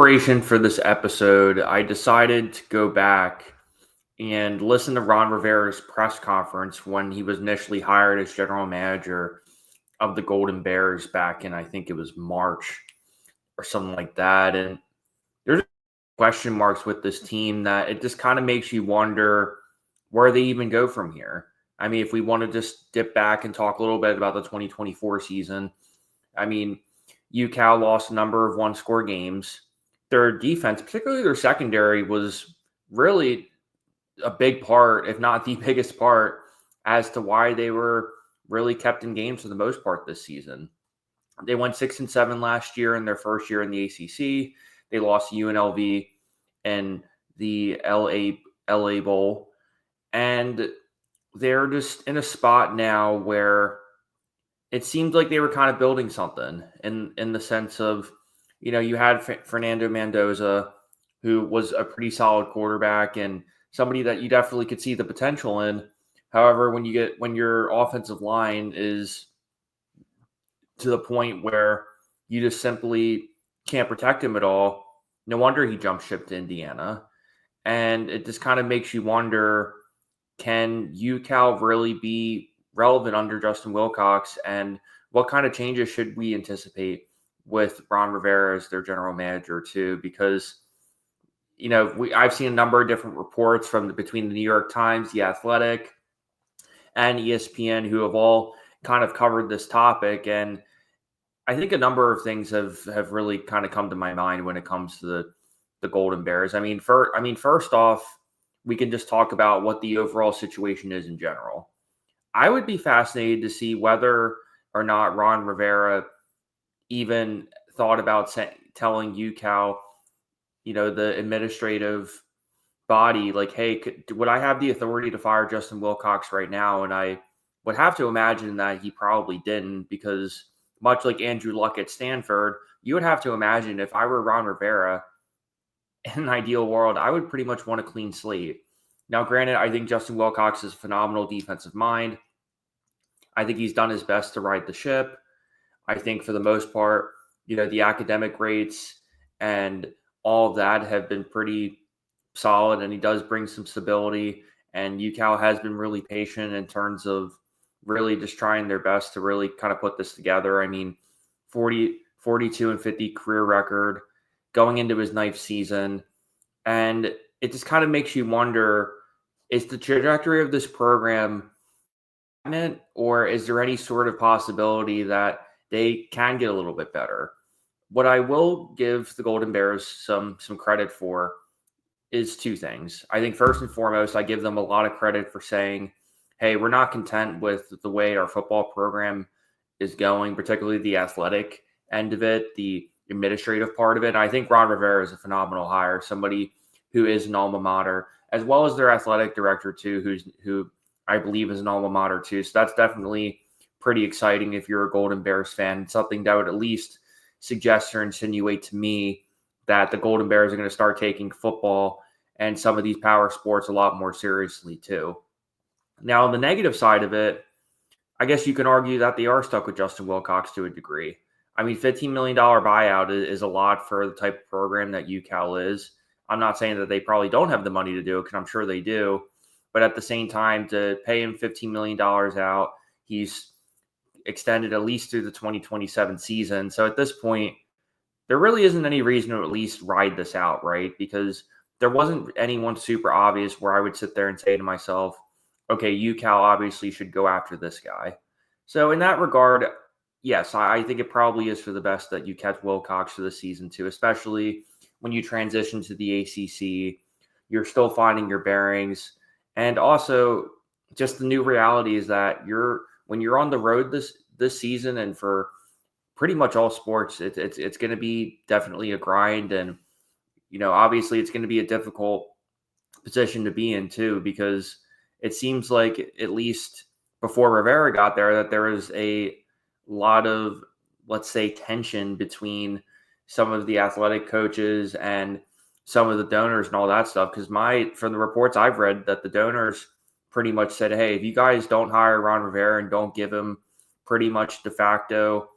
Preparation for this episode, I decided to go back and listen to Ron Rivera's press conference when he was initially hired as general manager of the Golden Bears back in, I think it was March or something like that. And there's question marks with this team that it just kind of makes you wonder where they even go from here. I mean, if we want to just dip back and talk a little bit about the 2024 season, I mean, UCal lost a number of one-score games. Their defense, particularly their secondary, was really a big part, if not the biggest part, as to why they were really kept in games for the most part this season. They went 6-7 last year in their first year in the ACC. They lost to UNLV and the LA Bowl, and they're just in a spot now where it seemed like they were kind of building something in the sense of, you had Fernando Mendoza, who was a pretty solid quarterback and somebody that you definitely could see the potential in. However, when your offensive line is to the point where you just simply can't protect him at all, no wonder he jumped ship to Indiana. And it just kind of makes you wonder, can UCal really be relevant under Justin Wilcox? And what kind of changes should we anticipate with Ron Rivera as their general manager too? Because, I've seen a number of different reports between the New York Times, The Athletic, and ESPN who have all kind of covered this topic. And I think a number of things have really kind of come to my mind when it comes to the Golden Bears. First off, we can just talk about what the overall situation is in general. I would be fascinated to see whether or not Ron Rivera even thought about telling UCal, the administrative body, like, hey, would I have the authority to fire Justin Wilcox right now? And I would have to imagine that he probably didn't, because much like Andrew Luck at Stanford, you would have to imagine if I were Ron Rivera, in an ideal world, I would pretty much want a clean slate. Now, granted, I think Justin Wilcox is a phenomenal defensive mind. I think he's done his best to ride the ship. I think for the most part, the academic rates and all of that have been pretty solid, and he does bring some stability. And UCal has been really patient in terms of really just trying their best to really kind of put this together. I mean, 42-50 career record going into his ninth season. And it just kind of makes you wonder, is the trajectory of this program, or is there any sort of possibility that they can get a little bit better? What I will give the Golden Bears some credit for is two things. I think first and foremost, I give them a lot of credit for saying, hey, we're not content with the way our football program is going, particularly the athletic end of it, the administrative part of it. I think Ron Rivera is a phenomenal hire, somebody who is an alma mater, as well as their athletic director too, who I believe is an alma mater too. So that's definitely pretty exciting if you're a Golden Bears fan. Something that would at least suggest or insinuate to me that the Golden Bears are going to start taking football and some of these power sports a lot more seriously too. Now, on the negative side of it, I guess you can argue that they are stuck with Justin Wilcox to a degree. I mean, $15 million buyout is a lot for the type of program that UCal is. I'm not saying that they probably don't have the money to do it, because I'm sure they do. But at the same time, to pay him $15 million out, he's extended at least through the 2027 season. So at this point, there really isn't any reason to at least ride this out, right? Because there wasn't anyone super obvious where I would sit there and say to myself, okay, UCal obviously should go after this guy. So in that regard, yes, I think it probably is for the best that you catch Wilcox for the season too, especially when you transition to the ACC. You're still finding your bearings. And also, just the new reality is that when you're on the road this season, and for pretty much all sports, it's going to be definitely a grind. And, obviously it's going to be a difficult position to be in too, because it seems like, at least before Rivera got there, that there was a lot of, let's say, tension between some of the athletic coaches and some of the donors and all that stuff. Because from the reports I've read, that the donors pretty much said, hey, if you guys don't hire Ron Rivera and don't give him pretty much de facto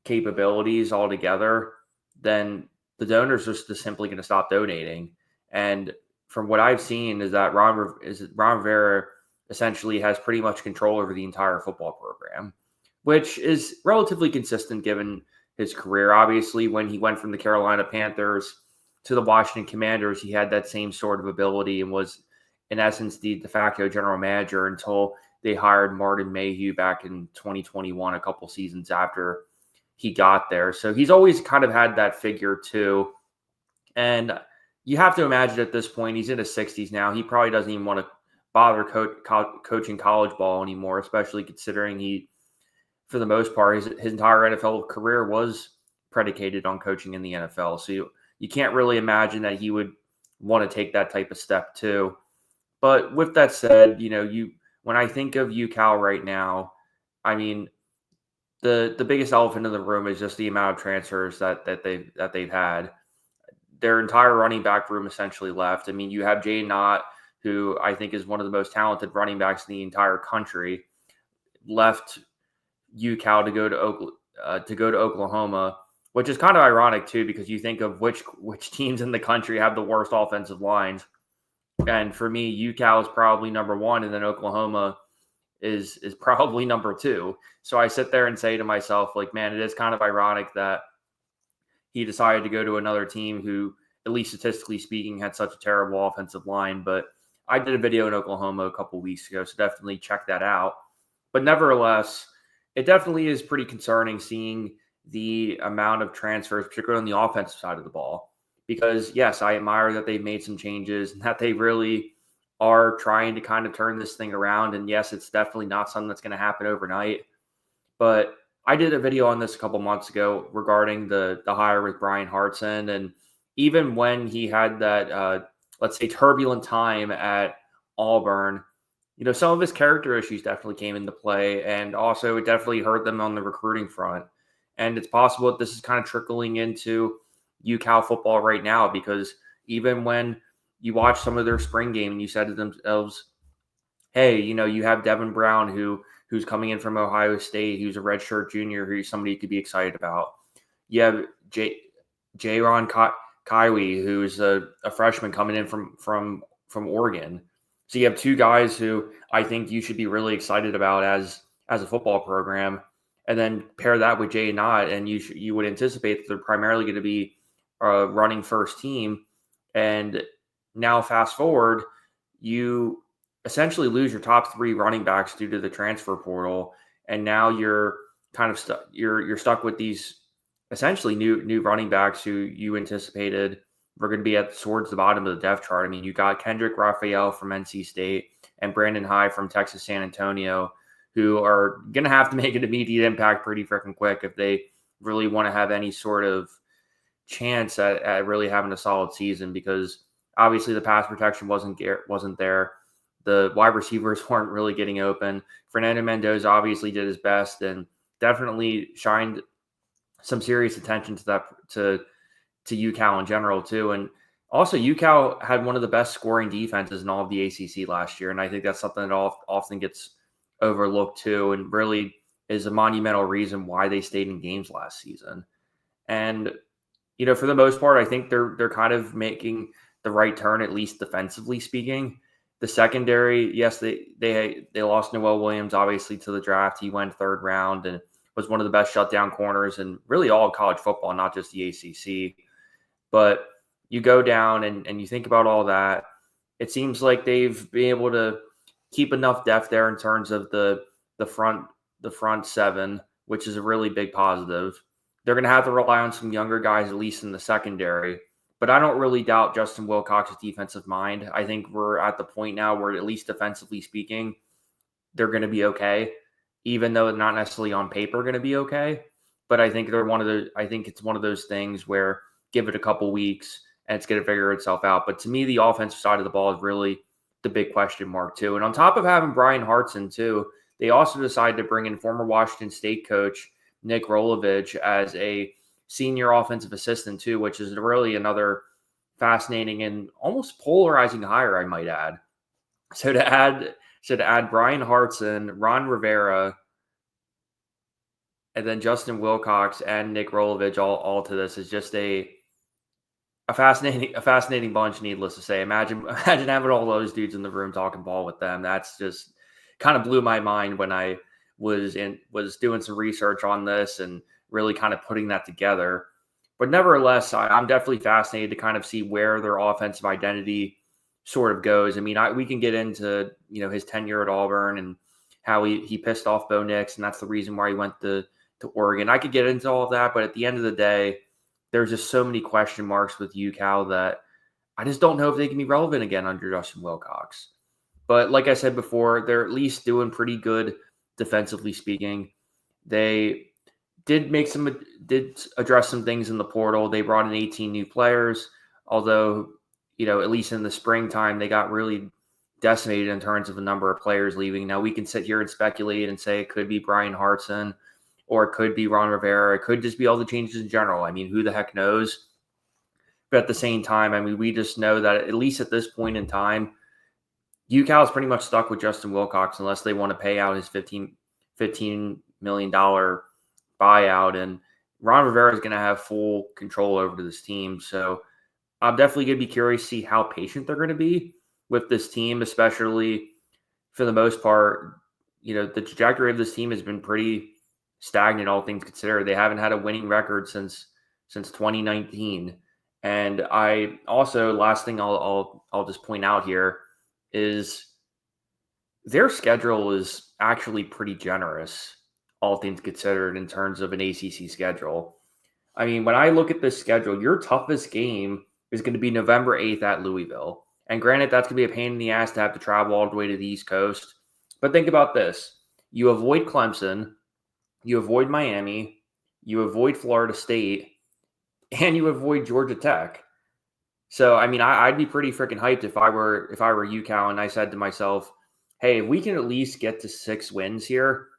capabilities altogether, then the donors are just simply going to stop donating. And from what I've seen is that Ron Rivera essentially has pretty much control over the entire football program, which is relatively consistent given his career. Obviously, when he went from the Carolina Panthers to the Washington Commanders, he had that same sort of ability and was, in essence, the de facto general manager until they hired Martin Mayhew back in 2021, a couple seasons after he got there. So he's always kind of had that figure too. And you have to imagine at this point, he's in his 60s now. He probably doesn't even want to bother coaching college ball anymore, especially considering he, for the most part, his entire NFL career was predicated on coaching in the NFL. So you can't really imagine that he would want to take that type of step too. But with that said, when I think of UCal right now, I mean, the biggest elephant in the room is just the amount of transfers that they've had. Their entire running back room essentially left. I mean, you have Jay Knott, who I think is one of the most talented running backs in the entire country, left UCal to go to Oklahoma, which is kind of ironic too, because you think of which teams in the country have the worst offensive lines, and for me, UCal is probably number one, and then Oklahoma is probably number two. So I sit there and say to myself, like, man, it is kind of ironic that he decided to go to another team who, at least statistically speaking, had such a terrible offensive line. But I did a video in Oklahoma a couple weeks ago, so definitely check that out. But nevertheless, it definitely is pretty concerning seeing the amount of transfers, particularly on the offensive side of the ball. Because, yes, I admire that they've made some changes and that they really are trying to kind of turn this thing around. And yes, it's definitely not something that's going to happen overnight. But I did a video on this a couple months ago regarding the hire with Brian Hartson. And even when he had that, let's say, turbulent time at Auburn, some of his character issues definitely came into play. And also it definitely hurt them on the recruiting front. And it's possible that this is kind of trickling into UCal football right now, because even when you watch some of their spring game and you said to themselves, hey, you have Devin Brown who's coming in from Ohio State, who's a redshirt junior, who's somebody you could be excited about. You have Jayron Kiwi, who's a freshman coming in from Oregon. So you have two guys who I think you should be really excited about as a football program, and then pair that with Jay Knott, and you would anticipate that they're primarily going to be running first team. And now fast forward, you essentially lose your top three running backs due to the transfer portal, and now you're kind of stuck. You're stuck with these essentially new running backs who you anticipated were going to be towards the bottom of the depth chart. I mean, you got Kendrick Raphael from NC State and Brandon High from Texas San Antonio, who are going to have to make an immediate impact pretty freaking quick if they really want to have any sort of chance at really having a solid season, because obviously the pass protection wasn't there. The wide receivers weren't really getting open. Fernando Mendoza obviously did his best and definitely shined some serious attention to UCal in general too. And also UCal had one of the best scoring defenses in all of the ACC last year. And I think that's something that often gets overlooked too, and really is a monumental reason why they stayed in games last season. And, for the most part, I think they're kind of making the right turn, at least defensively speaking. The secondary, yes, they lost Noel Williams, obviously, to the draft. He went third round and was one of the best shutdown corners in really all of college football, not just the ACC. But you go down and you think about all that, it seems like they've been able to keep enough depth there in terms of the front seven, which is a really big positive. They're going to have to rely on some younger guys, at least in the secondary. But I don't really doubt Justin Wilcox's defensive mind. I think we're at the point now where, at least defensively speaking, they're going to be okay, even though not necessarily on paper going to be okay. But I think I think it's one of those things where give it a couple weeks and it's going to figure itself out. But to me, the offensive side of the ball is really the big question mark too. And on top of having Brian Hartson too, they also decided to bring in former Washington State coach Nick Rolovich as a senior offensive assistant too, which is really another fascinating and almost polarizing hire, I might add. So to add Brian Hartson, Ron Rivera, and then Justin Wilcox and Nick Rolovich all to this is just a a fascinating bunch, needless to say. Imagine having all those dudes in the room talking ball with them. That's just kind of blew my mind when I was doing some research on this and really kind of putting that together. But nevertheless, I'm definitely fascinated to kind of see where their offensive identity sort of goes. I mean, we can get into his tenure at Auburn and how he pissed off Bo Nix, and that's the reason why he went to Oregon. I could get into all of that, but at the end of the day, there's just so many question marks with UCal that I just don't know if they can be relevant again under Justin Wilcox. But like I said before, they're at least doing pretty good defensively speaking. They did address some things in the portal. They brought in 18 new players, although at least in the springtime they got really decimated in terms of the number of players leaving. Now we can sit here and speculate and say it could be Brian Hartson or it could be Ron Rivera. It could just be all the changes in general. I mean, who the heck knows? But at the same time, I mean, we just know that at least at this point in time, UCal is pretty much stuck with Justin Wilcox unless they want to pay out his $15 million buyout. And Ron Rivera is going to have full control over this team. So I'm definitely going to be curious to see how patient they're going to be with this team, especially for the most part. The trajectory of this team has been pretty stagnant, all things considered. They haven't had a winning record since 2019. And I also, last thing I'll just point out here is their schedule is actually pretty generous, all things considered, in terms of an ACC schedule. I mean, when I look at this schedule, your toughest game is going to be November 8th at Louisville. And granted, that's going to be a pain in the ass to have to travel all the way to the East Coast. But think about this. You avoid Clemson, you avoid Miami, you avoid Florida State, and you avoid Georgia Tech. So, I mean, I'd be pretty freaking hyped if I were UCal and I said to myself, hey, if we can at least get to 6 wins here,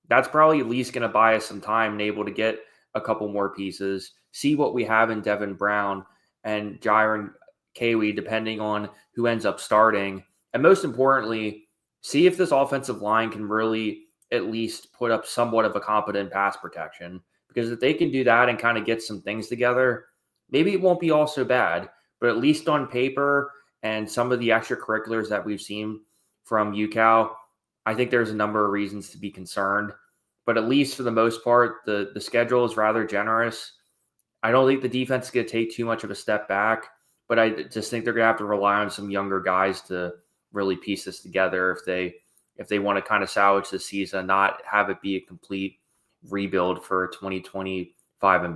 that's probably at least going to buy us some time and able to get a couple more pieces, see what we have in Devin Brown and Jyron Kawi, depending on who ends up starting. And most importantly, see if this offensive line can really at least put up somewhat of a competent pass protection. Because if they can do that and kind of get some things together, maybe it won't be all so bad. But at least on paper and some of the extracurriculars that we've seen from UCal, I think there's a number of reasons to be concerned. But at least for the most part, the schedule is rather generous. I don't think the defense is going to take too much of a step back, but I just think they're going to have to rely on some younger guys to really piece this together if they want to kind of salvage the season, not have it be a complete rebuild for 2025 and beyond.